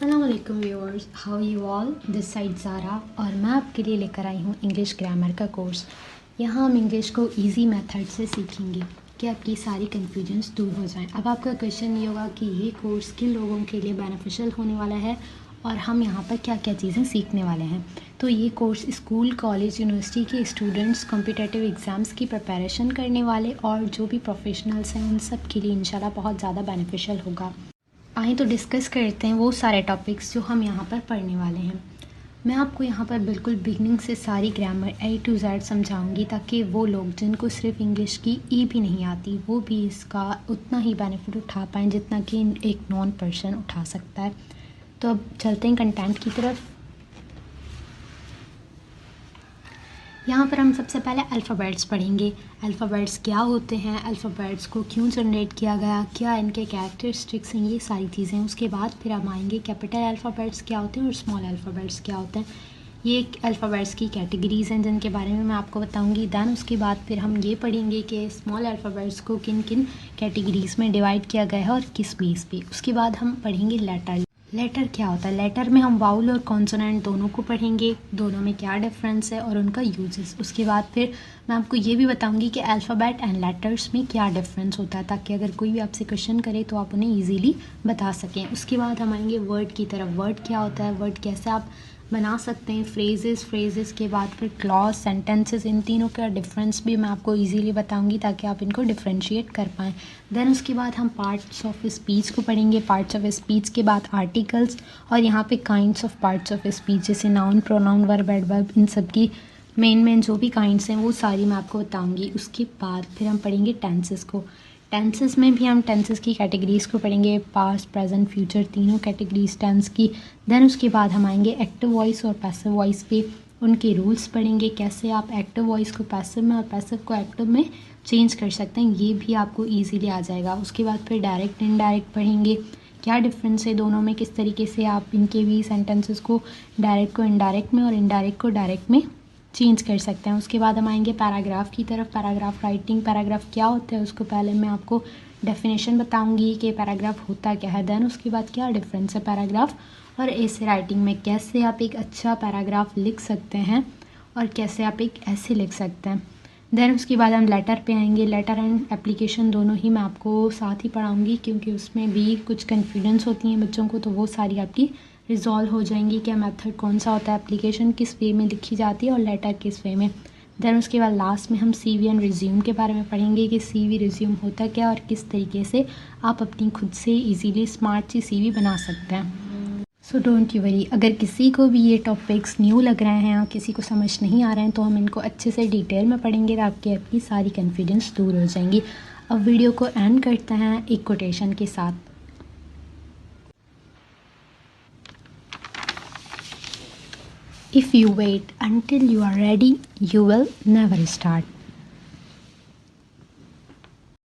अस्सलाम वालेकुम viewers, how you all. This side Zara और मैं आपके लिए लेकर आई हूँ इंग्लिश ग्रामर का कोर्स। यहाँ हम इंग्लिश को इजी मेथड से सीखेंगे कि आपकी सारी कन्फ्यूजन्स दूर हो जाएं। अब आपका क्वेश्चन ये होगा कि ये कोर्स किन लोगों के लिए बेनिफिशियल होने वाला है और हम यहाँ पर क्या क्या चीज़ें सीखने वाले हैं। तो ये कोर्स स्कूल, कॉलेज, यूनिवर्सिटी के स्टूडेंट्स, कॉम्पिटिटिव एग्ज़ाम्स की प्रिपरेशन करने वाले और जो भी प्रोफेशनल्स हैं उन सब के लिए इंशाल्लाह बहुत ज़्यादा बेनिफिशियल होगा। आइए तो डिस्कस करते हैं वो सारे टॉपिक्स जो हम यहाँ पर पढ़ने वाले हैं। मैं आपको यहाँ पर बिल्कुल बिगनिंग से सारी ग्रामर A to Z समझाऊंगी ताकि वो लोग जिनको सिर्फ इंग्लिश की ई भी नहीं आती वो भी इसका उतना ही बेनिफिट उठा पाएँ जितना कि एक नॉन पर्सन उठा सकता है। तो अब चलते हैं कंटेंट की तरफ। यहाँ पर हम सबसे पहले अल्फ़ाबेट्स पढ़ेंगे। अल्फ़ाबेट्स क्या होते हैं, अल्फ़ाबेट्स को क्यों जनरेट किया गया, क्या इनके कैरेक्टरिस्टिक्स हैं, ये सारी चीज़ें। उसके बाद फिर हम आएंगे कैपिटल अल्फ़ाबेट्स क्या होते हैं और स्मॉल अल्फ़ाबेट्स क्या होते हैं। ये अल्फ़ाबेट्स की कैटेगरीज़ हैं जिनके बारे में मैं आपको बताऊंगी। दैन उसके बाद फिर हम ये पढ़ेंगे कि स्मॉल अल्फ़ाबेट्स को किन किन कैटेगरीज़ में डिवाइड किया गया है और किस बेस पे। उसके बाद हम पढ़ेंगे लेटर। लेटर क्या होता है, लेटर में हम वाउल और कॉन्सोनेंट दोनों को पढ़ेंगे, दोनों में क्या डिफरेंस है और उनका यूजेस। उसके बाद फिर मैं आपको ये भी बताऊंगी कि अल्फ़ाबेट एंड लेटर्स में क्या डिफरेंस होता है ताकि अगर कोई भी आपसे क्वेश्चन करे तो आप उन्हें इजीली बता सकें। उसके बाद हम आएंगे वर्ड की तरफ। वर्ड क्या होता है, वर्ड कैसे आप बना सकते हैं, फ्रेजेस के बाद फिर क्लॉज, सेंटेंसेस, इन तीनों का डिफरेंस भी मैं आपको इजीली बताऊंगी ताकि आप इनको डिफरेंशिएट कर पाएँ। देन उसके बाद हम पार्ट्स ऑफ स्पीच को पढ़ेंगे। पार्ट्स ऑफ स्पीच के बाद आर्टिकल्स और यहाँ पे kinds of parts of speech जैसे नाउन, प्रोनाउन, वर्ब, एडवर्ब, इन सब की मेन जो भी काइंड्स हैं वो सारी मैं आपको बताऊँगी। उसके बाद फिर हम पढ़ेंगे टेंसेस को। टेंसेस में भी हम टेंसेस की कैटेगरीज़ को पढ़ेंगे, पास्ट, प्रेजेंट, फ्यूचर, तीनों कैटेगरीज टेंस की। देन उसके बाद हम आएंगे एक्टिव वॉइस और पैसिव वॉइस पे, उनके रूल्स पढ़ेंगे, कैसे आप एक्टिव वॉइस को पैसिव में और पैसिव को एक्टिव में चेंज कर सकते हैं, ये भी आपको ईजीली आ जाएगा। उसके बाद फिर डायरेक्ट इनडायरेक्ट पढ़ेंगे, क्या डिफरेंस है दोनों में, किस तरीके से आप इनके भी सेंटेंसेस को डायरेक्ट को इनडायरेक्ट में और इनडायरेक्ट को डायरेक्ट में चेंज कर सकते हैं। उसके बाद हम आएंगे पैराग्राफ की तरफ। पैराग्राफ राइटिंग, पैराग्राफ क्या होता है उसको पहले मैं आपको डेफिनेशन बताऊंगी कि पैराग्राफ होता क्या है। देन उसके बाद क्या डिफरेंस है पैराग्राफ और ऐसे राइटिंग में, कैसे आप एक अच्छा पैराग्राफ लिख सकते हैं और कैसे आप एक ऐसे लिख सकते हैं। देन उसके बाद हम लेटर पे आएंगे। लेटर एंड एप्लीकेशन दोनों ही मैं आपको साथ ही पढ़ाऊँगी क्योंकि उसमें भी कुछ कन्फ्यूजन्स होती हैं बच्चों को, तो वो सारी आपकी रिजॉल्व हो जाएंगी। क्या मेथड कौन सा होता है, एप्लीकेशन किस वे में लिखी जाती है और लेटर किस वे में। देन उसके बाद लास्ट में हम CV एंड रिज्यूम के बारे में पढ़ेंगे कि CV रिज्यूम होता क्या और किस तरीके से आप अपनी खुद से इजीली स्मार्ट सी CV बना सकते हैं। सो डोंट यू वरी, अगर किसी को भी ये टॉपिक्स न्यू लग रहे हैं और किसी को समझ नहीं आ रहे हैं तो हम इनको अच्छे से डिटेल में पढ़ेंगे तो आपकी सारी कन्फ्यूजन्स दूर हो जाएंगी। अब वीडियो को एंड करते हैं एक कोटेशन के साथ। If you wait until you are ready, you will never start.